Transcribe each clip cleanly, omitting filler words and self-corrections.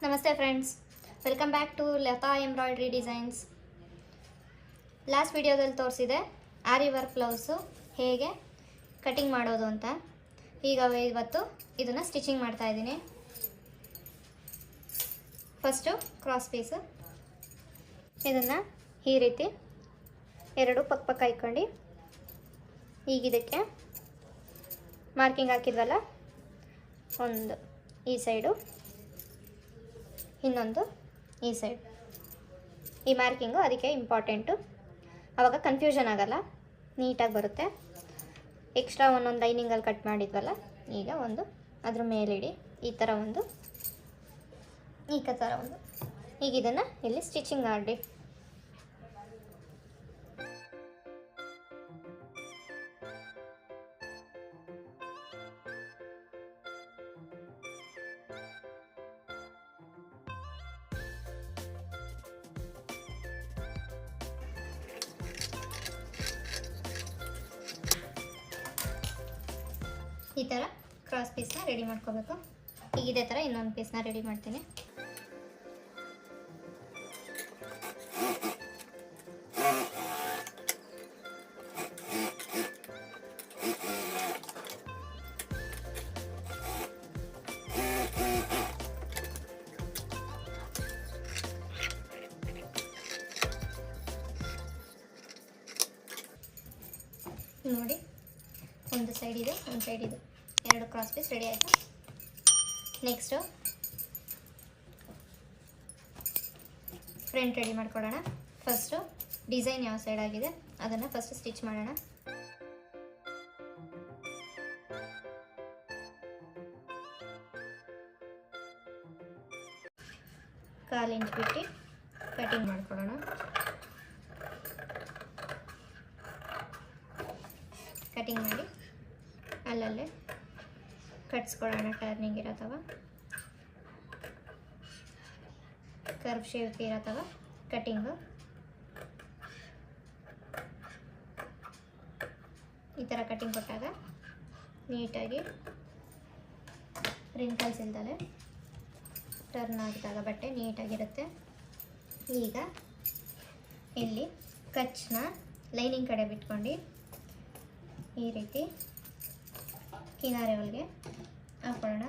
ನಮಸ್ತೆ friends, welcome back to Latha embroidery designs. Last ವಿಡಿಯೋದಲ್ಲಿ ತೋರಿಸಿದೆ ಆರಿ ವರ್ಕ್ ಬ್ಲೌಸು ಹೇಗೆ ಕಟಿಂಗ್ ಮಾಡೋದು ಅಂತ. ಈಗ ಇವತ್ತು ಇದನ್ನು ಸ್ಟಿಚಿಂಗ್ ಮಾಡ್ತಾ ಇದ್ದೀನಿ. ಫಸ್ಟು ಕ್ರಾಸ್ ಪೀಸು ಇದನ್ನು ಈ ರೀತಿ ಎರಡು ಪಕ್ಕ ಇಟ್ಕೊಂಡು ಈಗ ಇದಕ್ಕೆ ಮಾರ್ಕಿಂಗ್ ಹಾಕಿದ್ವಲ್ಲ, ಒಂದು ಈ ಸೈಡು ಇನ್ನೊಂದು ಈ ಸೈಡ್. ಈ ಮಾರ್ಕಿಂಗು ಅದಕ್ಕೆ ಇಂಪಾರ್ಟೆಂಟು, ಆವಾಗ ಕನ್ಫ್ಯೂಷನ್ ಆಗಲ್ಲ, ನೀಟಾಗಿ ಬರುತ್ತೆ. ಎಕ್ಸ್ಟ್ರಾ ಒಂದೊಂದು ಲೈನಿಂಗಲ್ಲಿ ಕಟ್ ಮಾಡಿದ್ವಲ್ಲ, ಈಗ ಒಂದು ಅದ್ರ ಮೇಲಿಡಿ ಈ ಥರ ಒಂದು ಈಗ ಇದನ್ನು ಇಲ್ಲಿ ಸ್ಟಿಚಿಂಗ್ ಮಾಡಿ. ಈ ಥರ ಕ್ರಾಸ್ ಪೀಸ್ನ ರೆಡಿ ಮಾಡ್ಕೋಬೇಕು. ಈಗ ಇದೇ ಥರ ಇನ್ನೊಂದು ಪೀಸ್ನ ರೆಡಿ ಮಾಡ್ತೀನಿ. ನೋಡಿ, ಒಂದು ಸೈಡ್ ಇದೆ, ಒಂದು ಸೈಡ್ ಇದೆ, ಎರಡು ಕ್ರಾಸ್ ಪೀಸ್ ರೆಡಿ ಆಯಿತು. ನೆಕ್ಸ್ಟು ಫ್ರಂಟ್ ರೆಡಿ ಮಾಡ್ಕೊಳ್ಳೋಣ. ಫಸ್ಟು ಡಿಸೈನ್ ಯಾವ ಸೈಡ್ ಆಗಿದೆ ಅದನ್ನು ಫಸ್ಟ್ ಸ್ಟಿಚ್ ಮಾಡೋಣ. ಕಾಲು ಇಂಚ್ ಬಿಟ್ಟು ಕಟಿಂಗ್ ಮಾಡ್ಕೊಳ್ಳೋಣ. ಕಟಿಂಗ್ ಮಾಡಿ ಅಲ್ಲಲ್ಲೇ ಕಟ್ಸ್ಕೊಳ್ಳೋಣ. ಟರ್ನಿಂಗ್ ಇರತ್ತವ, ಕರ್ವ್ ಶೇಪ್ ಇರತ್ತವ ಕಟಿಂಗು. ಈ ಥರ ಕಟಿಂಗ್ ಕೊಟ್ಟಾಗ ನೀಟಾಗಿ ರಿಂಕಲ್ಸ್ ಇಲ್ದಲೆ ಟರ್ನ್ ಆಗಿದಾಗ ಬಟ್ಟೆ ನೀಟಾಗಿರುತ್ತೆ. ಈಗ ಇಲ್ಲಿ ಕಚ್ನ ಲೈನಿಂಗ್ ಕಡೆ ಬಿಟ್ಕೊಂಡು ಈ ರೀತಿ ಕಿನಾರೆ ಒಳಗೆ ಹಾಕೊಳ್ಳೋಣ.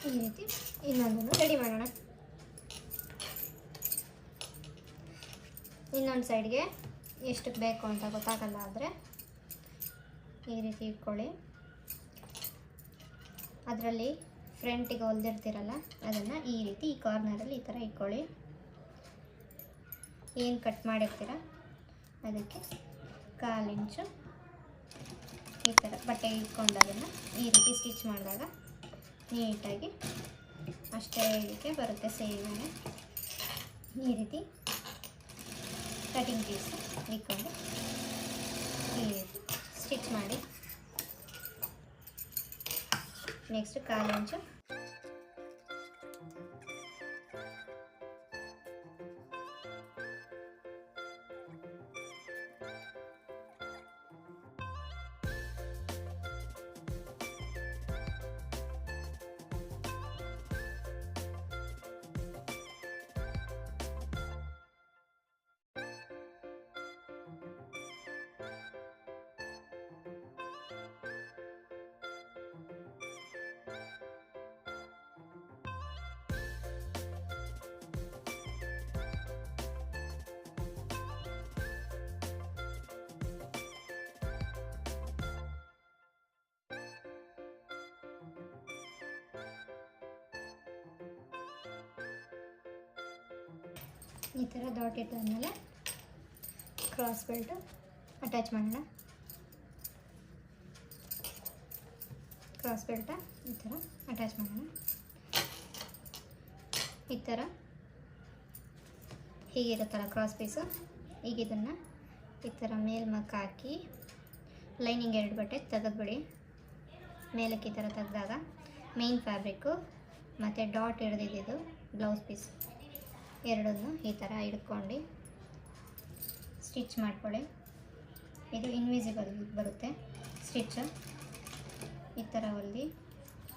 ಈ ರೀತಿ ಇನ್ನೊಂದನ್ನು ರೆಡಿ ಮಾಡೋಣ. ಇನ್ನೊಂದು ಸೈಡ್ಗೆ ಎಷ್ಟಕ್ಕೆ ಬೇಕು ಅಂತ ಗೊತ್ತಾಗಲ್ಲ ಆದರೆ ಈ ರೀತಿ ಇಟ್ಕೊಳ್ಳಿ. ಅದರಲ್ಲಿ ಫ್ರಂಟಿಗೆ ಹೊಲ್ದಿರ್ತೀರಲ್ಲ ಅದನ್ನು ಈ ರೀತಿ ಈ ಕಾರ್ನರಲ್ಲಿ ಈ ಥರ ಇಟ್ಕೊಳ್ಳಿ. ಏನು ಕಟ್ ಮಾಡಿರ್ತೀರ ಅದಕ್ಕೆ ಕಾಲು ಇಂಚು ಈ ಥರ ಬಟ್ಟೆ ಇಟ್ಕೊಂಡು ಅದನ್ನು ಈ ರೀತಿ ಸ್ಟಿಚ್ ಮಾಡಿದಾಗ ನೀಟಾಗಿ ಅಷ್ಟೇ ಇದಕ್ಕೆ ಬರುತ್ತೆ. ಸೇಮೇ ಈ ರೀತಿ ಕಟಿಂಗ್ ಪೀಸ್ ಇಟ್ಕೊಂಡು ಈ ರೀತಿ ಸ್ಟಿಚ್ ಮಾಡಿ. ನೆಕ್ಸ್ಟ್ ಕಾಲು ಇಂಚು ಈ ಥರ ಡಾಟ್ ಇಟ್ಟಾದ್ಮೇಲೆ ಕ್ರಾಸ್ ಬೆಲ್ಟು ಅಟ್ಯಾಚ್ ಮಾಡೋಣ. ಕ್ರಾಸ್ ಬೆಲ್ಟ ಈ ಥರ ಅಟ್ಯಾಚ್ ಮಾಡೋಣ. ಈ ಥರ ಹೀಗಿರುತ್ತಲ್ಲ ಕ್ರಾಸ್ ಪೀಸು. ಈಗ ಇದನ್ನು ಈ ಥರ ಮೇಲ್ಮಕ್ಕ ಹಾಕಿ ಲೈನಿಂಗ್ 2 ಬಟ್ಟೆ ತೆಗೆದ್ಬಿಡಿ. ಮೇಲಕ್ಕೆ ಈ ಥರ ತೆಗೆದಾಗ ಮೇನ್ ಫ್ಯಾಬ್ರಿಕ್ಕು ಮತ್ತು ಡಾಟ್ ಹಿಡ್ದಿದ್ದು ಬ್ಲೌಸ್ ಪೀಸ್ ಎರಡನ್ನೂ ಈ ಥರ ಹಿಡ್ಕೊಂಡು ಸ್ಟಿಚ್ ಮಾಡ್ಕೊಳ್ಳಿ. ಇದು ಇನ್ವಿಸಿಬಲ್ ಬರುತ್ತೆ ಸ್ಟಿಚ್ಚು. ಈ ಥರ ಹೊಲ್ದಿ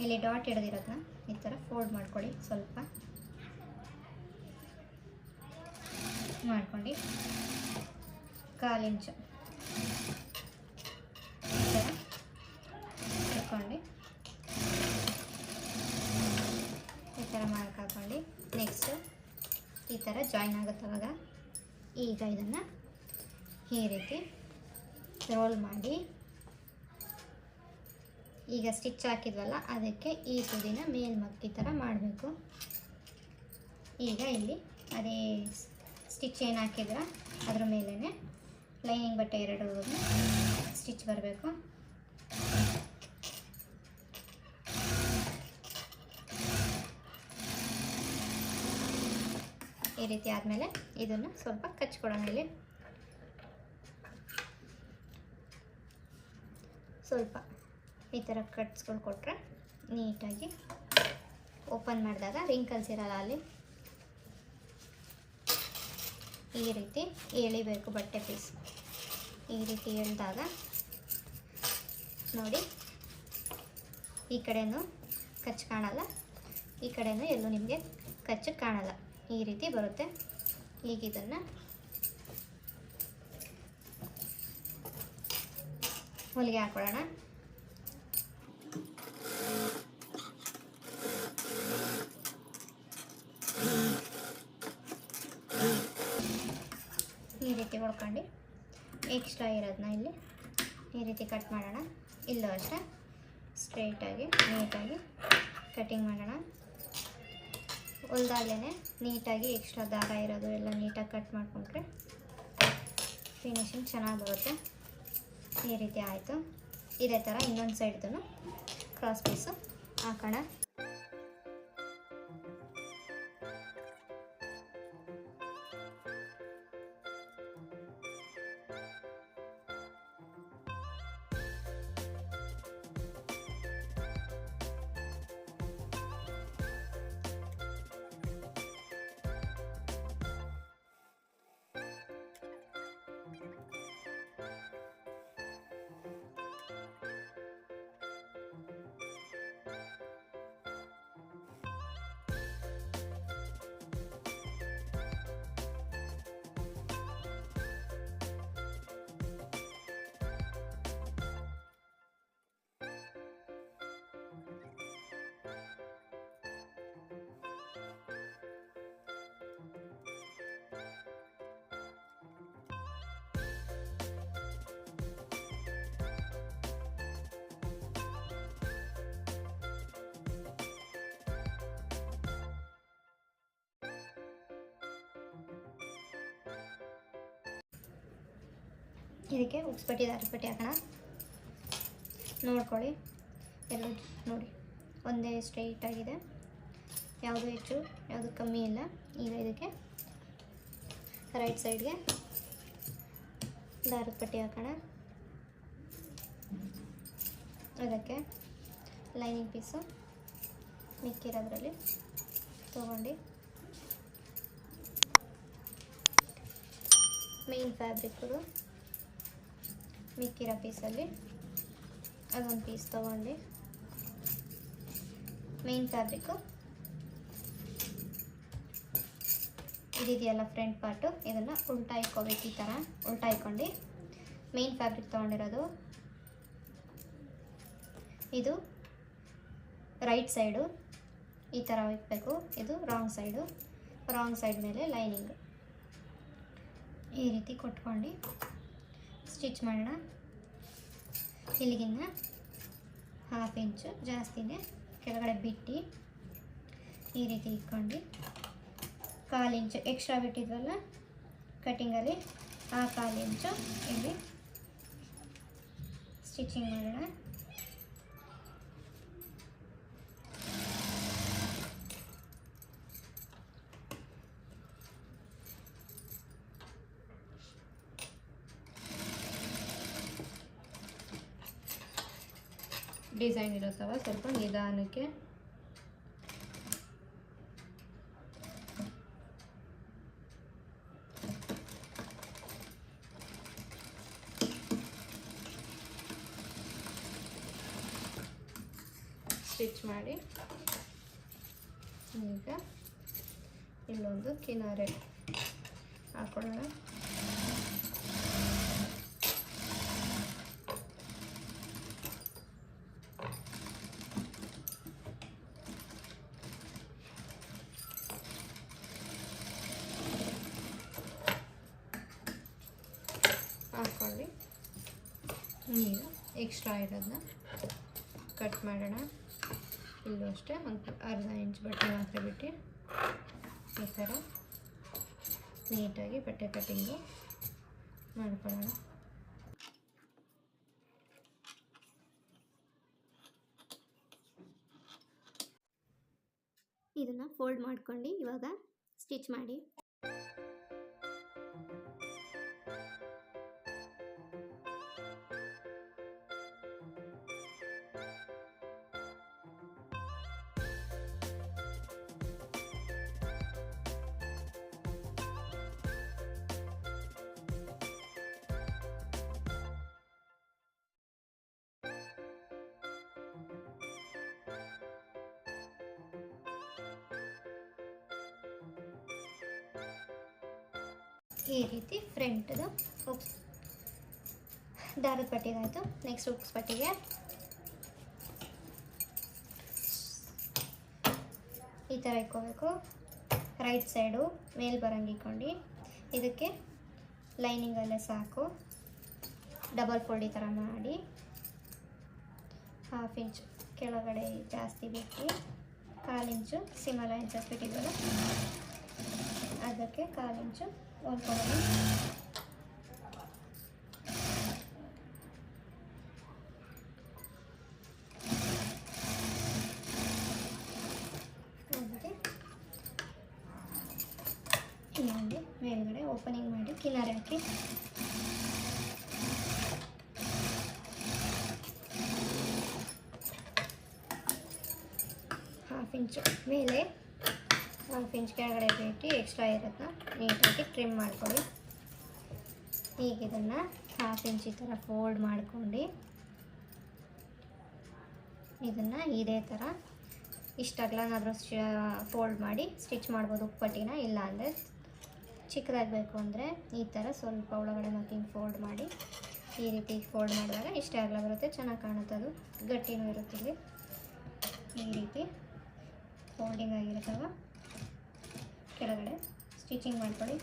ಇಲ್ಲಿ ಡಾಟ್ ಹಿಡ್ದಿರೋದನ್ನ ಈ ಥರ ಫೋಲ್ಡ್ ಮಾಡ್ಕೊಳ್ಳಿ. ಸ್ವಲ್ಪ ಮಾಡ್ಕೊಂಡು 1/4 ಇಂಚು ಈ ಥರ ಇಟ್ಕೊಂಡು ಈ ಥರ ಮಾರ್ಕ್ ಹಾಕ್ಕೊಂಡು ನೆಕ್ಸ್ಟು ಈ ಥರ ಜಾಯಿನ್ ಆಗುತ್ತೆ. ಅವಾಗ ಈಗ ಇದನ್ನು ಈ ರೀತಿ ರೋಲ್ ಮಾಡಿ ಈಗ ಸ್ಟಿಚ್ ಹಾಕಿದ್ವಲ್ಲ ಅದಕ್ಕೆ ಈ ತುದಿನ ಮೇಲ್ಮಕ್ಕಿ ಥರ ಮಾಡಬೇಕು. ಈಗ ಇಲ್ಲಿ ಅದೇ ಸ್ಟಿಚ್ ಏನು ಹಾಕಿದ್ರೆ ಅದ್ರ ಮೇಲೇ ಲೈನಿಂಗ್ ಬಟ್ಟೆ 2 ಸ್ಟಿಚ್ ಬರಬೇಕು. ಈ ರೀತಿ ಆದಮೇಲೆ ಇದನ್ನು ಸ್ವಲ್ಪ ಕಚ್ಕೊಡೋಣ. ಇಲ್ಲಿ ಸ್ವಲ್ಪ ಈ ಥರ ಕಟ್ಸ್ಕೊಂಡು ಕೊಟ್ಟರೆ ನೀಟಾಗಿ ಓಪನ್ ಮಾಡಿದಾಗ ರಿಂಕಲ್ಸ್ ಇರಲ್ಲ. ಅಲ್ಲಿ ಈ ರೀತಿ ಎಳಿಬೇಕು ಬಟ್ಟೆ ಪೀಸ್. ಈ ರೀತಿ ಎಳೆದಾಗ ನೋಡಿ ಈ ಕಡೆನೂ ಕಚ್ಚು ಕಾಣಲ್ಲ, ಈ ಕಡೆನೂ ಎಲ್ಲೂ ನಿಮಗೆ ಕಚ್ಚು ಕಾಣಲ್ಲ. ಈ ರೀತಿ ಬರುತ್ತೆ. ಈಗ ಇದನ್ನು ಹೊಲಿಗೆ ಹಾಕೊಳ್ಳೋಣ. ಈ ರೀತಿ ಹೊಡ್ಕೊಂಡು ಎಕ್ಸ್ಟ್ರಾ ಇರೋದನ್ನ ಇಲ್ಲಿ ಈ ರೀತಿ ಕಟ್ ಮಾಡೋಣ. ಇಲ್ಲೂ ಅಷ್ಟೇ ಸ್ಟ್ರೈಟಾಗಿ ನೀಟಾಗಿ ಕಟಿಂಗ್ ಮಾಡೋಣ. ಹೊಲ್ದಾಗಲೇ ನೀಟಾಗಿ ಎಕ್ಸ್ಟ್ರಾ ದಾರ ಇರೋದು ಎಲ್ಲ ನೀಟಾಗಿ ಕಟ್ ಮಾಡಿಕೊಂಡ್ರೆ ಫಿನಿಶಿಂಗ್ ಚೆನ್ನಾಗಿ ಬರುತ್ತೆ. ಈ ರೀತಿ ಆಯಿತು. ಇದೇ ಥರ ಇನ್ನೊಂದು ಸೈಡ್ದು ಕ್ರಾಸ್ ಪೀಸು ಹಾಕೋಣ. ಇದಕ್ಕೆ ಉಕ್ಸ್ಪಟ್ಟಿ ದಾರಪಟ್ಟಿ ಹಾಕೋಣ. ನೋಡ್ಕೊಳ್ಳಿ ಎಲ್ಲ ನೋಡಿ ಒಂದೇ ಸ್ಟ್ರೈಟ್ ಆಗಿದೆ, ಯಾವುದು ಹೆಚ್ಚು ಯಾವುದು ಕಮ್ಮಿ ಇಲ್ಲ. ಈಗ ಇದಕ್ಕೆ ರೈಟ್ ಸೈಡ್ಗೆ ದಾರದ ಪಟ್ಟಿ ಹಾಕೋಣ. ಅದಕ್ಕೆ ಲೈನಿಂಗ್ ಪೀಸು ಮಿಕ್ಕಿರೋದ್ರಲ್ಲಿ ತೊಗೊಂಡು ಮೇನ್ ಫ್ಯಾಬ್ರಿಕ್ದು ಮಿಕ್ಕಿರೋ ಪೀಸಲ್ಲಿ ಅದೊಂದು ಪೀಸ್ ತೊಗೊಂಡು ಮೇನ್ ಫ್ಯಾಬ್ರಿಕ್ಕು ಇದೆಯಲ್ಲ ಫ್ರಂಟ್ ಪಾರ್ಟು ಇದನ್ನು ಉಲ್ಟಾ ಇಕ್ಕೋಬೇಕು. ಈ ಥರ ಉಲ್ಟಾ ಇಕ್ಕೊಂಡು ಮೇನ್ ಫ್ಯಾಬ್ರಿಕ್ ತೊಗೊಂಡಿರೋದು ಇದು ರೈಟ್ ಸೈಡು ಈ ಥರ ಇಕ್ಬೇಕು, ಇದು ರಾಂಗ್ ಸೈಡ್ ಮೇಲೆ ಲೈನಿಂಗ್ ಈ ರೀತಿ ಕೊಟ್ಕೊಂಡು ಸ್ಟಿಚ್ ಮಾಡೋಣ. ಇಲ್ಲಿಗಿನ್ನ 1/2 ಇಂಚು ಜಾಸ್ತಿನೇ ಕೆಳಗಡೆ ಬಿಟ್ಟು ಈ ರೀತಿ ಇಟ್ಕೊಂಡು 1/4 ಇಂಚು ಎಕ್ಸ್ಟ್ರಾ ಬಿಟ್ಟಿದ್ವಲ್ಲ ಕಟ್ಟಿಂಗಲ್ಲಿ, ಆ 1/4 ಇಂಚು ಇಲ್ಲಿ ಸ್ಟಿಚಿಂಗ್ ಮಾಡೋಣ. ಡಿಸೈನ್ ಇರುತ್ತವ ಸ್ವಲ್ಪ ನಿಧಾನಕ್ಕೆ ಸ್ಟಿಚ್ ಮಾಡಿ, ಈಗ ಇಲ್ಲೊಂದು ಕಿನಾರೆ ಹಾಕೊಳ್ಳೋಣ. ಹಾಕ್ಕೊಳ್ಳಿ. ಈಗ ಎಕ್ಸ್ಟ್ರಾ ಇರೋದನ್ನ ಕಟ್ ಮಾಡೋಣ. ಇಲ್ಲೂ ಅಷ್ಟೇ ಒಂದು ಅರ್ಧ ಇಂಚ್ ಬಟ್ಟೆ ಮಾತ್ರ ಬಿಟ್ಟು ಈ ಥರ ನೀಟಾಗಿ ಬಟ್ಟೆ ಕಟ್ಟಿಂಗು ಮಾಡ್ಕೊಳ್ಳೋಣ. ಇದನ್ನು ಫೋಲ್ಡ್ ಮಾಡ್ಕೊಂಡು ಇವಾಗ ಸ್ಟಿಚ್ ಮಾಡಿ. ಈ ರೀತಿ ಫ್ರಂಟ್ದು ಹುಕ್ಸ್ ದಾರದ ಪಟ್ಟಿಗಾಯಿತು. ನೆಕ್ಸ್ಟ್ ಹುಕ್ಸ್ ಪಟ್ಟಿಗೆ ಈ ಥರ ಇಟ್ಕೋಬೇಕು. ರೈಟ್ ಸೈಡು ಮೇಲ್ ಬರಂಗೆ ಇಟ್ಕೊಂಡು ಇದಕ್ಕೆ ಲೈನಿಂಗಲ್ಲೇ ಸಾಕು ಡಬಲ್ ಫೋಲ್ಡ್ ಈ ಥರ ಮಾಡಿ 1/2 ಇಂಚ್ ಕೆಳಗಡೆ ಜಾಸ್ತಿ ಬಿಟ್ಟು 1/4 ಇಂಚು ಸಿಮ್ ಅಲೈನ್ಸಸ್ ಬಿಟ್ಟಿದ್ದಲ್ಲ ಅದಕ್ಕೆ 1/4 ಇಂಚು ಹೊಲ್ಕೊಳ್ಳೋಣ. ಇನ್ನೊಂದು ಮೇಲ್ಗಡೆ ಓಪನಿಂಗ್ ಮಾಡಿ ಕಿನಾರೆ ಹಾಕಿ ಹಾಫ್ ಇಂಚು ಮೇಲೆ 1/2 ಇಂಚ್ ಕೆಳಗಡೆ ಬಿಟ್ಟು ಎಕ್ಸ್ಟ್ರಾ ಇರೋದನ್ನ ನೀಟಾಗಿ ಟ್ರಿಮ್ ಮಾಡ್ಕೊಳ್ಳಿ. ಈಗ ಇದನ್ನು 1/2 ಇಂಚ್ ಈ ಥರ ಫೋಲ್ಡ್ ಮಾಡ್ಕೊಂಡು ಇದನ್ನು ಇದೇ ಥರ ಇಷ್ಟಾಗಲನಾದರೂ ಫೋಲ್ಡ್ ಮಾಡಿ ಸ್ಟಿಚ್ ಮಾಡ್ಬೋದು ಉಪ್ಪಟ್ಟಿನ. ಇಲ್ಲ ಅಂದರೆ ಚಿಕ್ಕದಾಗಬೇಕು ಅಂದರೆ ಈ ಥರ ಸ್ವಲ್ಪ ಒಳಗಡೆ ಮಾರ್ಕಿಂಗ್ ಫೋಲ್ಡ್ ಮಾಡಿ ಈ ರೀತಿ ಫೋಲ್ಡ್ ಮಾಡಿದಾಗ ಇಷ್ಟೇ ಅಗಲ ಬರುತ್ತೆ, ಚೆನ್ನಾಗಿ ಕಾಣುತ್ತೆ. ಅದು ಗಟ್ಟಿನೂ ಇರುತ್ತಿಲ್ಲಿ ಈ ರೀತಿ ಫೋಲ್ಡಿಂಗ್ ಆಗಿರ್ತಾವ. ಕೆಳಗಡೆ ಸ್ಟಿಚಿಂಗ್ ಮಾಡ್ಕೊಳ್ಳಿ.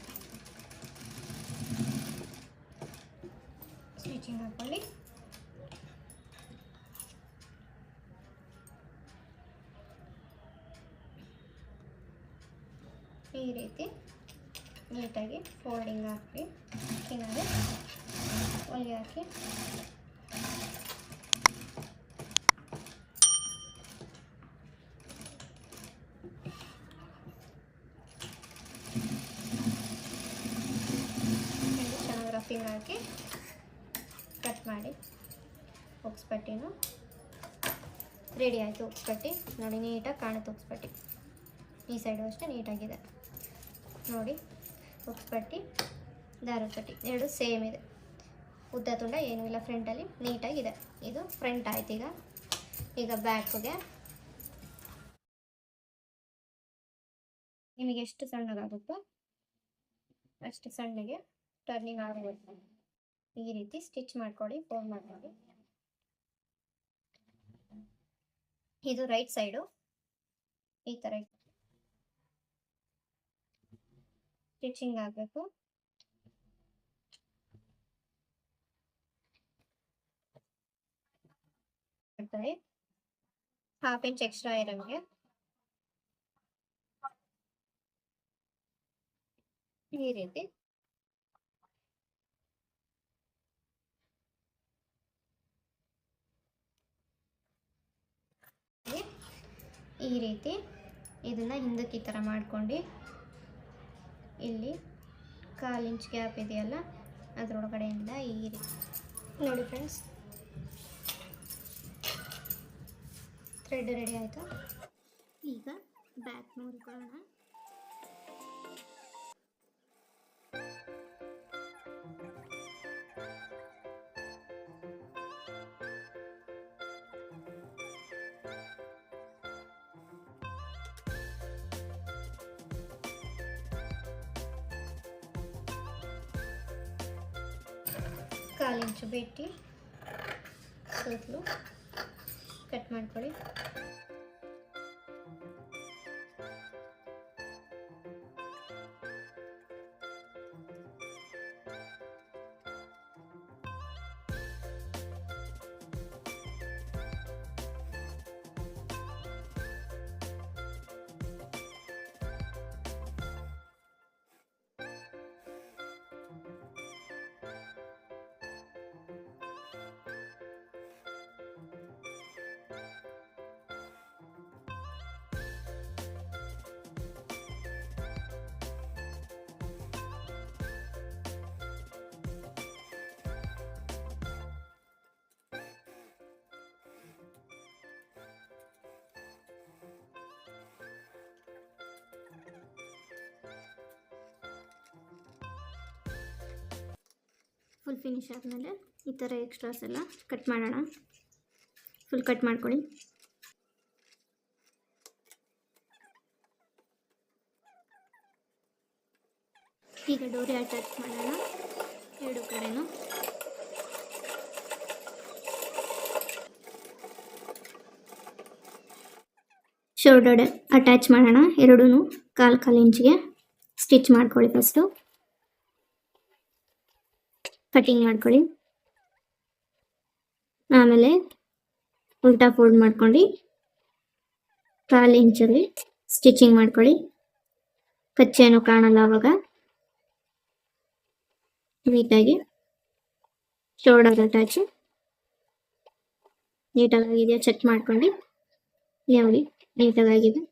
ಸ್ಟಿಚಿಂಗ್ ಹಾಕ್ಕೊಳ್ಳಿ. ಈ ರೀತಿ ನೀಟಾಗಿ ಫೋಲ್ಡಿಂಗ್ ಹಾಕಿ ಕಿನಾರೆ ಹೊಲಿಗೆ ಹಾಕಿ ರಫಿಂಗ್ ಹಾಕಿ ಕಟ್ ಮಾಡಿ ಹುಕ್ಸ್ ಪಟ್ಟಿನೂ ರೆಡಿ ಆಯಿತು. ಹುಕ್ಸ್ ಪಟ್ಟಿ ನೋಡಿ ನೀಟಾಗಿ ಕಾಣುತ್ತೆ. ಹುಕ್ಸ್ ಪಟ್ಟಿ ಈ ಸೈಡು ಅಷ್ಟೇ ನೀಟಾಗಿದೆ ನೋಡಿ. ಹುಕ್ಸ್ ಪಟ್ಟಿ ದಾರದ ಪಟ್ಟಿ ಎರಡು ಸೇಮ್ ಇದೆ, ಉದ್ದ ತುಂಡ ಏನೂ ಇಲ್ಲ. ಫ್ರಂಟಲ್ಲಿ ನೀಟಾಗಿದೆ. ಇದು ಫ್ರಂಟ್ ಆಯ್ತು. ಈಗ ಬ್ಯಾಕ್ಗೆ ನಿಮಗೆ ಎಷ್ಟು ಸಣ್ಣಗಾಗುತ್ತೋ ಅಷ್ಟು ಸಣ್ಣಗೆ ಟರ್ನಿಂಗ್ ಆಗಬೇಕು. ಈ ರೀತಿ ಸ್ಟಿಚ್ ಮಾಡ್ಕೊಳ್ಳಿ, ಫೋಲ್ಡ್ ಮಾಡ್ಕೊಳ್ಳಿ. ಇದು ರೈಟ್ ಸೈಡು ಈ ಥರ ಸ್ಟಿಚಿಂಗ್ ಆಗಬೇಕು. ಹಾಫ್ ಇಂಚ್ ಎಕ್ಸ್ಟ್ರಾ ಇರೋಂಗೆ ಈ ರೀತಿ ಇದನ್ನು ಹಿಂದಕ್ಕೆ ಈ ಥರ ಮಾಡ್ಕೊಂಡು ಇಲ್ಲಿ 1/4 ಇಂಚ್ ಗ್ಯಾಪ್ ಇದೆಯಲ್ಲ ಅದರೊಳಗಡೆಯಿಂದ ಈ ರೀತಿ ನೋಡಿ ಫ್ರೆಂಡ್ಸ್, ಥ್ರೆಡ್ ರೆಡಿ ಆಯಿತು. ಈಗ ಬ್ಯಾಕ್ ನೋಡ್ಕೊಳ್ಳೋಣ. ಕಾಲು ಇಂಚು ಬಿಟ್ಟು ಸುತ್ತಲೂ ಕಟ್ ಮಾಡ್ಕೊಳ್ಳಿ. ಫುಲ್ ಫಿನಿಶ್ ಆದಮೇಲೆ ಈ ಥರ ಎಕ್ಸ್ಟ್ರಾಸ್ ಎಲ್ಲ ಕಟ್ ಮಾಡೋಣ. ಫುಲ್ ಕಟ್ ಮಾಡ್ಕೊಳ್ಳಿ. ಈಗ ಡೋರಿ ಅಟ್ಯಾಚ್ ಮಾಡೋಣ ಎರಡು ಕಡೆನೂ. ಶೋಲ್ಡರ್ ಅಟ್ಯಾಚ್ ಮಾಡೋಣ. ಎರಡೂ 1/4 ಇಂಚಿಗೆ ಸ್ಟಿಚ್ ಮಾಡ್ಕೊಳ್ಳಿ. ಫಸ್ಟು ಕಟಿಂಗ್ ಮಾಡ್ಕೊಳ್ಳಿ. ಆಮೇಲೆ ಉಲ್ಟಾ ಫೋಲ್ಡ್ ಮಾಡ್ಕೊಂಡು 1/4 ಇಂಚಲ್ಲಿ ಸ್ಟಿಚಿಂಗ್ ಮಾಡ್ಕೊಳ್ಳಿ. ಕಚ್ಚೇನು ಕಾಣಲ್ಲ ಆವಾಗ. ನೀಟಾಗಿ ಶೋಲ್ಡರ್ ಅಟ್ಯಾಚ್ ನೀಟಾಗಿದೆಯಾ ಚೆಕ್ ಮಾಡ್ಕೊಂಡು ನೋಡಿ, ನೀಟಾಗಿದೆ.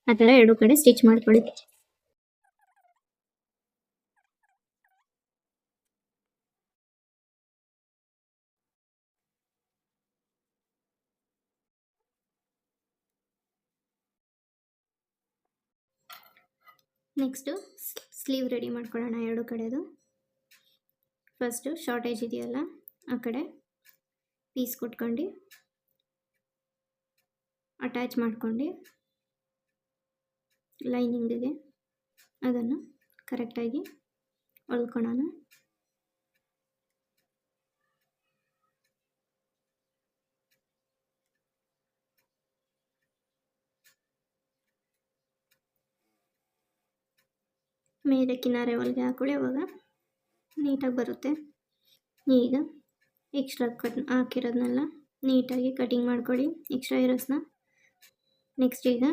ಆ ಥರ ಎರಡು ಕಡೆ ಸ್ಟಿಚ್ ಮಾಡ್ಕೊಳ್ಳಿ. ನೆಕ್ಸ್ಟು ಸ್ಲೀವ್ ರೆಡಿ ಮಾಡ್ಕೊಳ್ಳೋಣ ಎರಡು ಕಡೆದು. ಫಸ್ಟು ಶಾರ್ಟೇಜ್ ಇದೆಯಲ್ಲ ಆ ಕಡೆ ಪೀಸ್ ಕೊಟ್ಕೊಂಡು ಅಟ್ಯಾಚ್ ಮಾಡ್ಕೊಂಡು ಲೈನಿಂಗಿಗೆ ಅದನ್ನು ಕರೆಕ್ಟಾಗಿ ಹೊಲ್ಕೊಳ್ಳೋಣ. ಮೇಲೆ ಕಿನಾರೆ ಹೊಲಿಗೆ ಹಾಕೊಳ್ಳಿ, ಅವಾಗ ನೀಟಾಗಿ ಬರುತ್ತೆ. ಈಗ ಎಕ್ಸ್ಟ್ರಾ ಕಟ್ ಹಾಕಿರೋದನ್ನೆಲ್ಲ ನೀಟಾಗಿ ಕಟಿಂಗ್ ಮಾಡ್ಕೊಳ್ಳಿ, ಎಕ್ಸ್ಟ್ರಾ ಇರೋಸ್ನ. ನೆಕ್ಸ್ಟ್ ಈಗ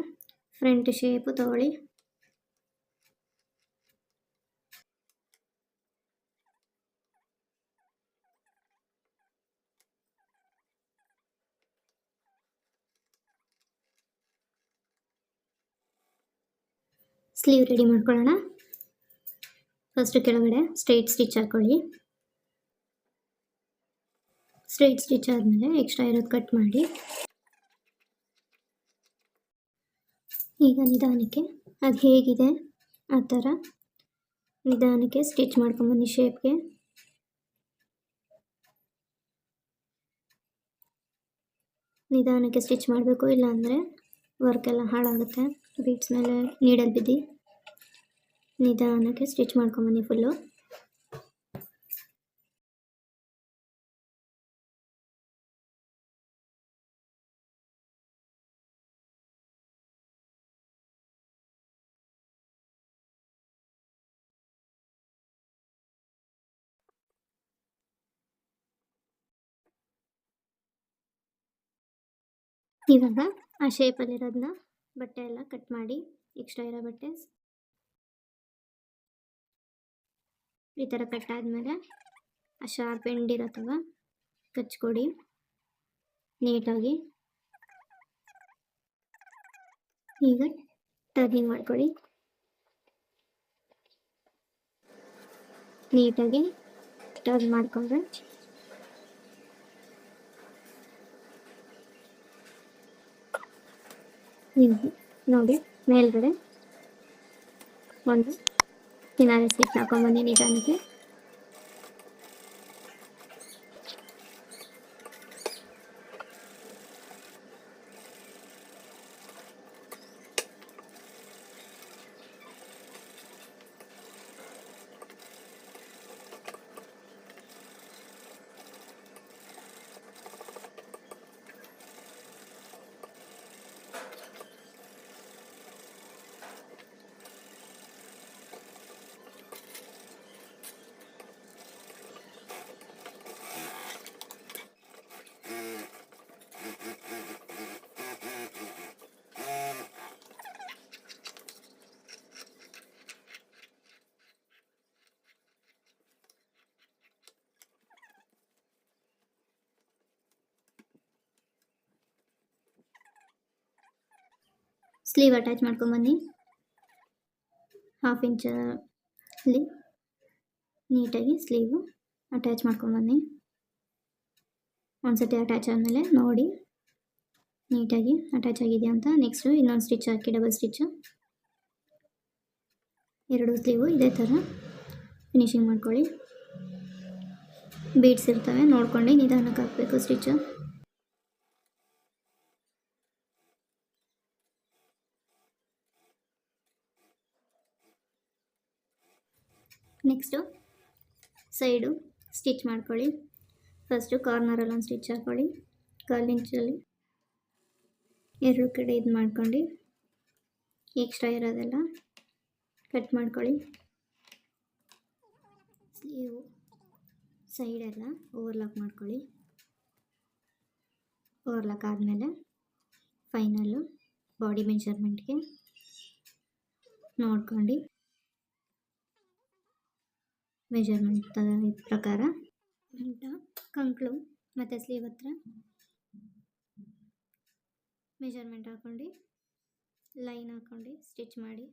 ಫ್ರಂಟ್ ಶೇಪು ತಗೊಳ್ಳಿ. ಸ್ಲೀವ್ ರೆಡಿ ಮಾಡ್ಕೊಳ್ಳೋಣ. ಫಸ್ಟ್ ಕೆಳಗಡೆ ಸ್ಟ್ರೈಟ್ ಸ್ಟಿಚ್ ಹಾಕೊಳ್ಳಿ. ಸ್ಟ್ರೈಟ್ ಸ್ಟಿಚ್ ಆದಮೇಲೆ ಎಕ್ಸ್ಟ್ರಾ ಇರೋದು ಕಟ್ ಮಾಡಿ. ಈಗ ನಿಧಾನಕ್ಕೆ ಅದು ಹೇಗಿದೆ ಆ ಥರ ನಿಧಾನಕ್ಕೆ ಸ್ಟಿಚ್ ಮಾಡ್ಕೊಂಬನ್ನಿ. ಶೇಪ್ಗೆ ನಿಧಾನಕ್ಕೆ ಸ್ಟಿಚ್ ಮಾಡಬೇಕು, ಇಲ್ಲಾಂದರೆ ವರ್ಕೆಲ್ಲ ಹಾಳಾಗುತ್ತೆ. ಬೀಟ್ಸ್ ಮೇಲೆ ನೀಡಲ್ ಬಿದ್ದು ನಿಧಾನಕ್ಕೆ ಸ್ಟಿಚ್ ಮಾಡ್ಕೊಂಬನ್ನಿ ಫುಲ್ಲು. ಇವಾಗ ಆ ಶೇಪಲ್ಲಿರೋದನ್ನ ಬಟ್ಟೆ ಎಲ್ಲ ಕಟ್ ಮಾಡಿ, ಎಕ್ಸ್ಟ್ರಾ ಇರೋ ಬಟ್ಟೆ ಈ ಥರ ಕಟ್ಟಾದಮೇಲೆ ಆ ಶಾರ್ಪ್ ಎಂಡ್ ಇರತ್ತವ ಕಚ್ಕೊಡಿ ನೀಟಾಗಿ. ಈಗ ಟರ್ನಿಂಗ್ ಮಾಡ್ಕೊಳ್ಳಿ ನೀಟಾಗಿ. ಟರ್ನ್ ಮಾಡಿಕೊಂಡ್ರೆ ನೋಡಿ ಮೇಲ್ಗಡೆ ಒಂದು ಕಿನಾರಿ ಸ್ಟಿಚ್ ಹಾಕೊಂಡ್ಬಂದು ನಿಧಾನಕ್ಕೆ. Sleeve attach ಮಾಡ್ಕೊಂಬನ್ನಿ. 1/2 ಇಂಚಲ್ಲಿ ನೀಟಾಗಿ ಸ್ಲೀವು ಅಟ್ಯಾಚ್ ಮಾಡ್ಕೊಂಬನ್ನಿ. ಒಂದ್ಸತಿ ಅಟ್ಯಾಚ್ ಆದಮೇಲೆ ನೋಡಿ ನೀಟಾಗಿ ಅಟ್ಯಾಚ್ ಆಗಿದೆಯಾ ಅಂತ. ನೆಕ್ಸ್ಟು ಇನ್ನೊಂದು ಸ್ಟಿಚ್ ಹಾಕಿ ಡಬಲ್ ಸ್ಟಿಚ್ಚು. 2 ಸ್ಲೀವು ಇದೇ ಥರ ಫಿನಿಶಿಂಗ್ ಮಾಡ್ಕೊಳ್ಳಿ. ಬೀಡ್ಸ್ ಇರ್ತವೆ ನೋಡ್ಕೊಂಡು ನಿಧಾನಕ್ಕೆ ಹಾಕಬೇಕು ಸ್ಟಿಚ್ಚು. ನೆಕ್ಸ್ಟು ಸೈಡು ಸ್ಟಿಚ್ ಮಾಡ್ಕೊಳ್ಳಿ. ಫಸ್ಟು ಕಾರ್ನರಲ್ಲಿ ಒಂದು ಸ್ಟಿಚ್ ಹಾಕ್ಕೊಳ್ಳಿ. 1/4 ಇಂಚಲ್ಲಿ 2 ಕಡೆ ಇದು ಮಾಡ್ಕೊಂಡು ಎಕ್ಸ್ಟ್ರಾ ಇರೋದೆಲ್ಲ ಕಟ್ ಮಾಡ್ಕೊಳ್ಳಿ. ಸ್ಲೀವು ಸೈಡೆಲ್ಲ ಓವರ್ಲಾಕ್ ಮಾಡ್ಕೊಳ್ಳಿ. ಓವರ್ಲಾಕ್ ಆದಮೇಲೆ ಫೈನಲ್ಲು ಬಾಡಿ ಮೆಜರ್ಮೆಂಟ್ಗೆ ನೋಡ್ಕೊಂಡು ಮೆಜರ್ಮೆಂಟ್ ಪ್ರಕಾರ ಕಂಕ್ಳು ಮತ್ತು ಸ್ಲೀವ್ ಹತ್ರ ಮೆಜರ್ಮೆಂಟ್ ಹಾಕ್ಕೊಂಡು ಲೈನ್ ಹಾಕ್ಕೊಂಡು ಸ್ಟಿಚ್ ಮಾಡಿ.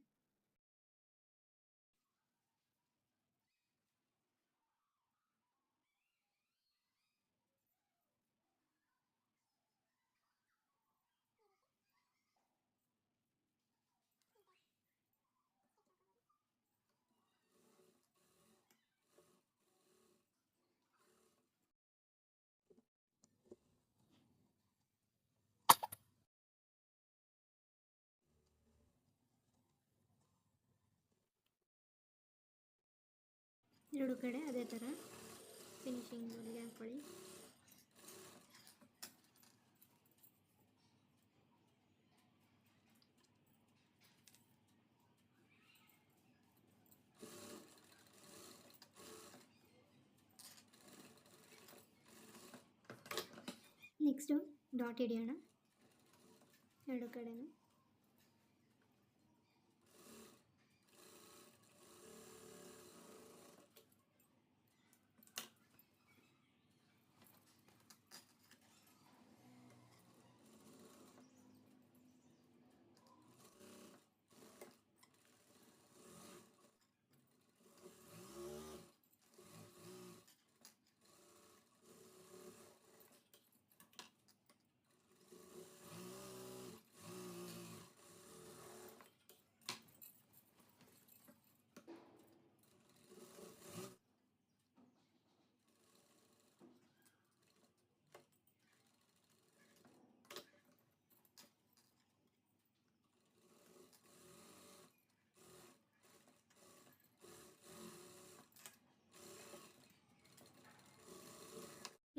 ಎರಡು ಕಡೆ ಅದೇ ಥರ ಫಿನಿಶಿಂಗ್ ಹಾಕ್ಕೊಳ್ಳಿ. ನೆಕ್ಸ್ಟು ಡಾಟ್ ಹಿಡಿಯೋಣ ಎರಡು ಕಡೆನೂ.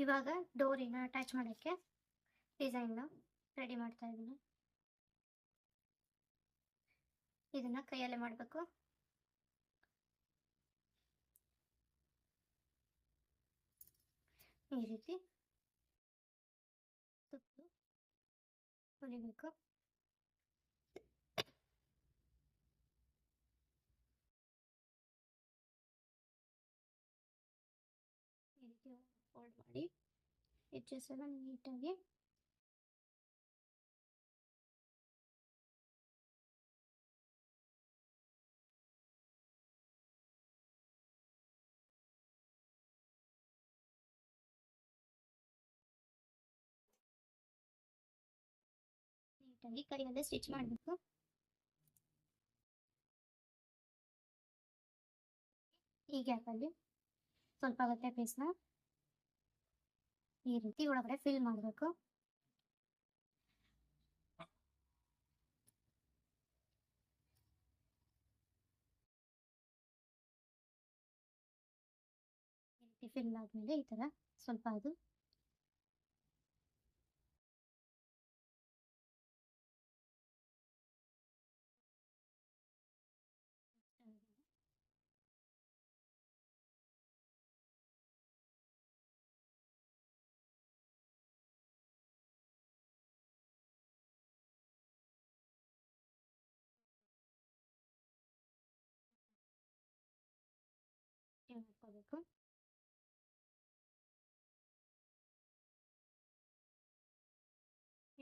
ಇವಾಗ ಡೋರಿನ ಅಟ್ಯಾಚ್ ಮಾಡೋಕ್ಕೆ ಡಿಸೈನ್ನ ರೆಡಿ ಮಾಡ್ತಾ ಇದ್ದೀನಿ. ಇದನ್ನು ಕೈಯಲ್ಲೇ ಮಾಡಬೇಕು. ಈ ರೀತಿ ಸುತ್ತು ಹೊಲಿಬೇಕು. ರೀತಿ ಫೋಲ್ಡ್ ಮಾಡಿ ಎಡ್ಜಸ್ ಎಲ್ಲ ನೀಟಾಗಿ ಕೈಯಲ್ಲೇ ಸ್ಟಿಚ್ ಮಾಡಬೇಕು. ಈ ಗ್ಯಾಪಲ್ಲಿ ಸ್ವಲ್ಪ ಬಟ್ಟೆ ಪೀಸ್ನ ಈ ರೀತಿ ಒಳಗಡೆ ಫಿಲ್ ಮಾಡಬೇಕು. ಈ ರೀತಿ ಫಿಲ್ ಆದಮೇಲೆ ಈ ಥರ ಸ್ವಲ್ಪ ಅದು ಮಾಡ್ಕೋಬೇಕು.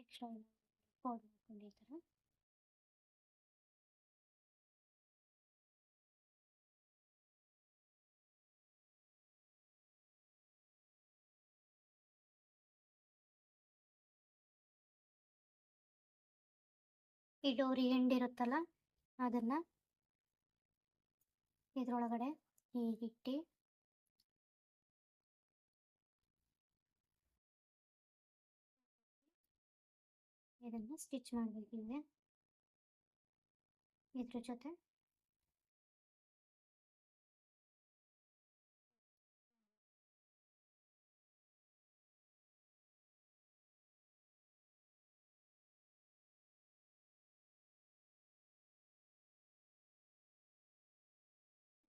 ಎಕ್ಸ್ಟ್ರಾ ಫೋಲ್ಡ್ ಮಾಡ್ಕೊಂಡು ಈ ಥರ ಈ ಡೋರಿ ಎಂಡ್ ಇರುತ್ತಲ್ಲ ಅದನ್ನು ಇದ್ರೊಳಗಡೆ ಹೀಗಿಟ್ಟು ಇದನ್ನು ಸ್ಟಿಚ್ ಮಾಡಬೇಕಿದೆ. ಇದ್ರ ಜೊತೆ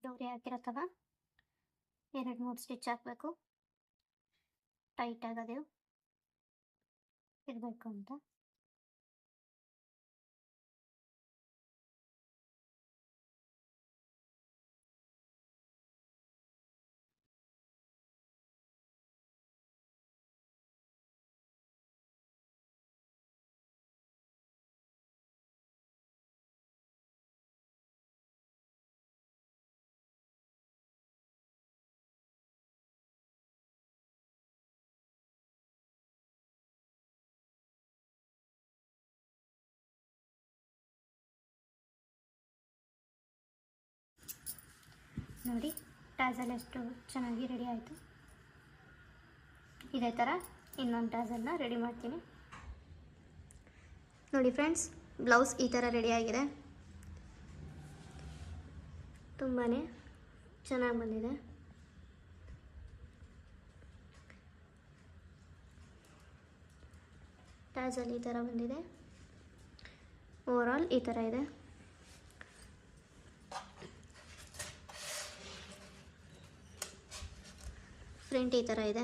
ಡೋರಿ ಹಾಕಿರತ್ತಲ್ಲ 2-3 ಸ್ಟಿಚ್ ಹಾಕಬೇಕು. ಟೈಟ್ ಆಗೋದು ಇರಬೇಕು ಅಂತ. ನೋಡಿ ಟ್ಯಾಸಲ್ ಎಷ್ಟು ಚೆನ್ನಾಗಿ ರೆಡಿ ಆಯಿತು. ಇದೇ ಥರ ಇನ್ನೊಂದು ಟ್ಯಾಸಲ್ನ ರೆಡಿ ಮಾಡ್ತೀನಿ. ನೋಡಿ ಫ್ರೆಂಡ್ಸ್, ಬ್ಲೌಸ್ ಈ ಥರ ರೆಡಿ ಆಗಿದೆ. ತುಂಬಾ ಚೆನ್ನಾಗಿ ಬಂದಿದೆ. ಟ್ಯಾಸಲ್ ಈ ಥರ ಬಂದಿದೆ. ಓವರಾಲ್ ಈ ಥರ ಇದೆ. ಫ್ರಂಟ್ ಈ ಥರ ಇದೆ.